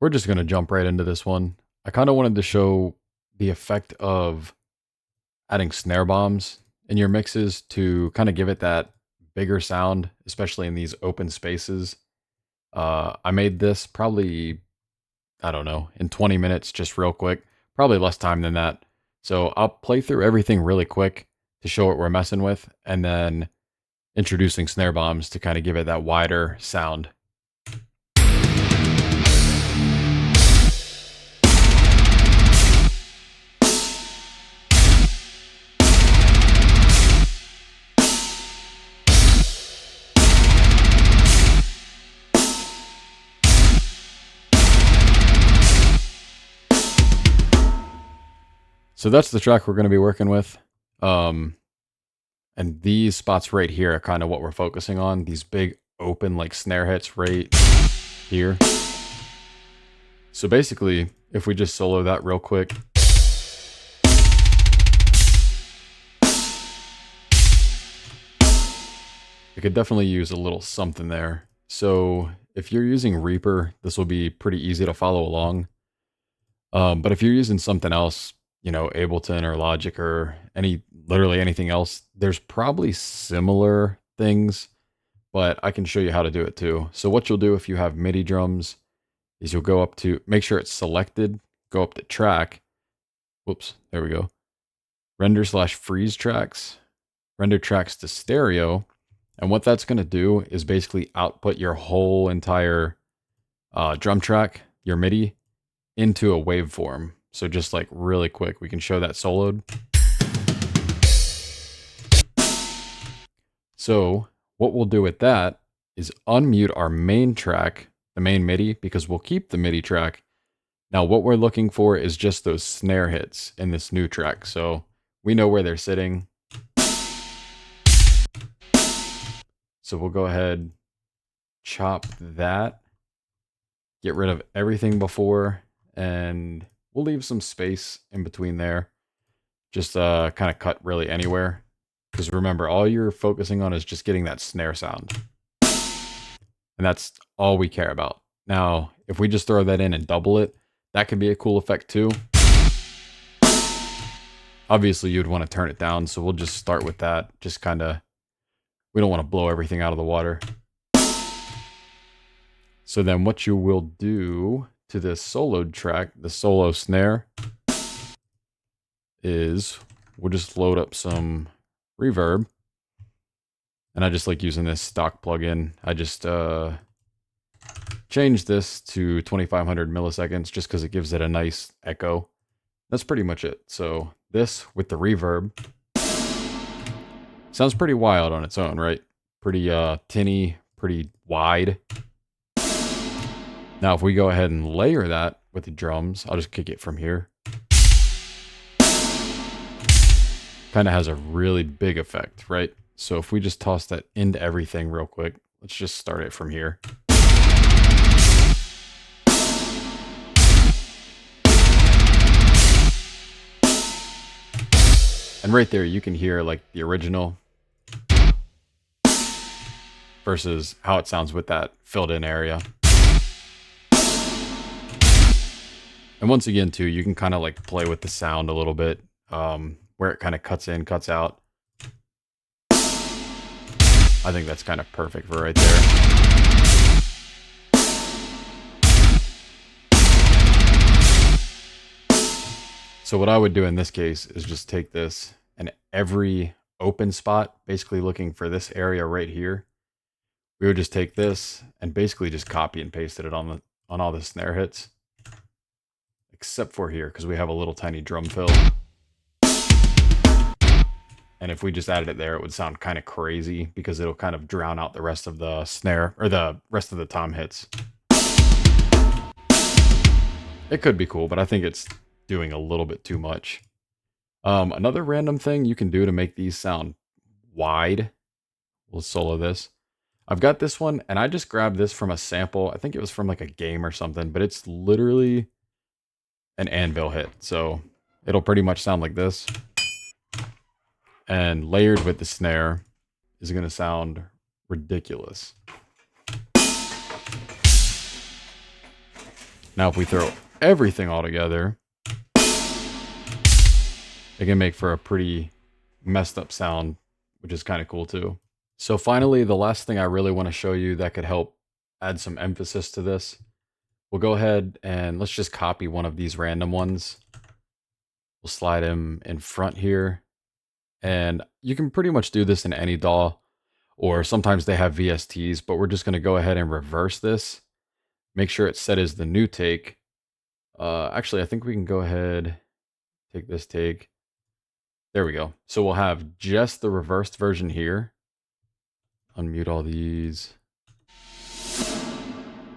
we're just going to jump right into this one. I kind of wanted to show the effect of adding snare bombs in your mixes to kind of give it that bigger sound, especially in these open spaces. I made this probably, I don't know, in 20 minutes, just real quick, probably less time than that. So I'll play through everything really quick to show what we're messing with, and then introducing snare bombs to kind of give it that wider sound. So that's the track we're going to be working with. And these spots right here are kind of what we're focusing on. These big open like snare hits right here. So basically, if we just solo that real quick. I could definitely use a little something there. So if you're using Reaper, this will be pretty easy to follow along. But if you're using something else, you know, Ableton or Logic or literally anything else, there's probably similar things, but I can show you how to do it too. So what you'll do if you have MIDI drums is you'll go up to, make sure it's selected, go up to track. Whoops, there we go. Render/freeze tracks, render tracks to stereo. And what that's going to do is basically output your whole entire drum track, your MIDI, into a waveform. So just like really quick, we can show that soloed. So what we'll do with that is unmute our main track, the main MIDI, because we'll keep the MIDI track. Now what we're looking for is just those snare hits in this new track. So we know where they're sitting. So we'll go ahead, chop that, get rid of everything before, and we'll leave some space in between there. Just kind of cut really anywhere. Because remember, all you're focusing on is just getting that snare sound. And that's all we care about. Now, if we just throw that in and double it, that could be a cool effect too. Obviously, you'd want to turn it down, so we'll just start with that. Just kind of, we don't want to blow everything out of the water. So then what you will do to this soloed track, the solo snare, is we'll just load up some reverb. And I just like using this stock plugin. I just changed this to 2500 milliseconds just because it gives it a nice echo. That's pretty much it. So this with the reverb sounds pretty wild on its own, right? Pretty tinny, pretty wide. Now if we go ahead and layer that with the drums, I'll just kick it from here. Kind of has a really big effect, right? So if we just toss that into everything real quick, let's just start it from here. And right there, you can hear like the original versus how it sounds with that filled in area. And once again, too, you can kind of like play with the sound a little bit, where it kind of cuts in, cuts out. I think that's kind of perfect for right there. So what I would do in this case is just take this and every open spot, basically looking for this area right here, we would just take this and basically just copy and paste it on all the snare hits, except for here because we have a little tiny drum fill. And if we just added it there, it would sound kind of crazy because it'll kind of drown out the rest of the snare or the rest of the tom hits. It could be cool, but I think it's doing a little bit too much. Another random thing you can do to make these sound wide. We'll solo this. I've got this one and I just grabbed this from a sample. I think it was from like a game or something, but it's literally an Anvil Hit. So it'll pretty much sound like this. And layered with the snare is going to sound ridiculous. Now, if we throw everything all together, it can make for a pretty messed up sound, which is kind of cool too. So finally, the last thing I really want to show you that could help add some emphasis to this, we'll go ahead and let's just copy one of these random ones. We'll slide him in front here. And you can pretty much do this in any DAW, or sometimes they have VSTs, but we're just going to go ahead and reverse this. Make sure it's set as the new take. Actually, I think we can go ahead, take this take. There we go. So we'll have just the reversed version here. Unmute all these.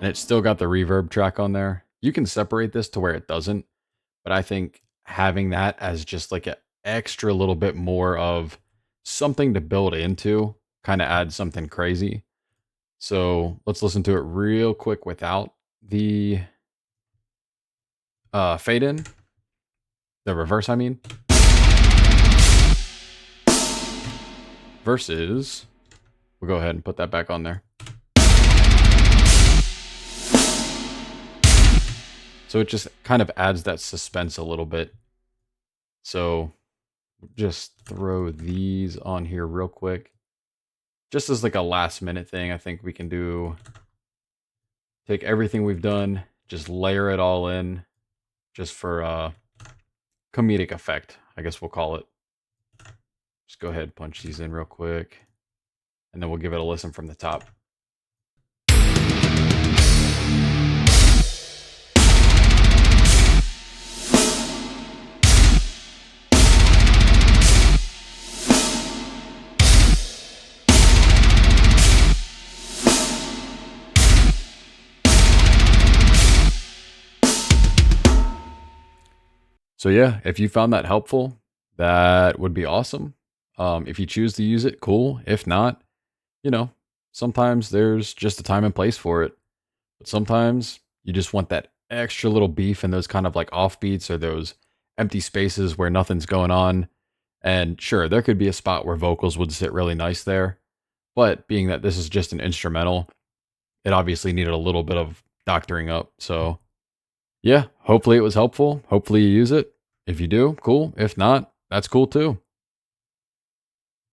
And it's still got the reverb track on there. You can separate this to where it doesn't, but I think having that as just like an extra little bit more of something to build into kind of adds something crazy. So let's listen to it real quick without the fade in, the reverse, I mean. Versus, we'll go ahead and put that back on there. So it just kind of adds that suspense a little bit. So just throw these on here real quick. Just as like a last minute thing, I think we can do, take everything we've done, just layer it all in, just for comedic effect, I guess we'll call it. Just go ahead and punch these in real quick, and then we'll give it a listen from the top. So yeah, if you found that helpful, that would be awesome. If you choose to use it, cool. If not, you know, sometimes there's just a time and place for it. But sometimes you just want that extra little beef in those kind of like offbeats or those empty spaces where nothing's going on. And sure, there could be a spot where vocals would sit really nice there. But being that this is just an instrumental, it obviously needed a little bit of doctoring up. So yeah, hopefully it was helpful. Hopefully you use it. If you do, cool. If not, that's cool too.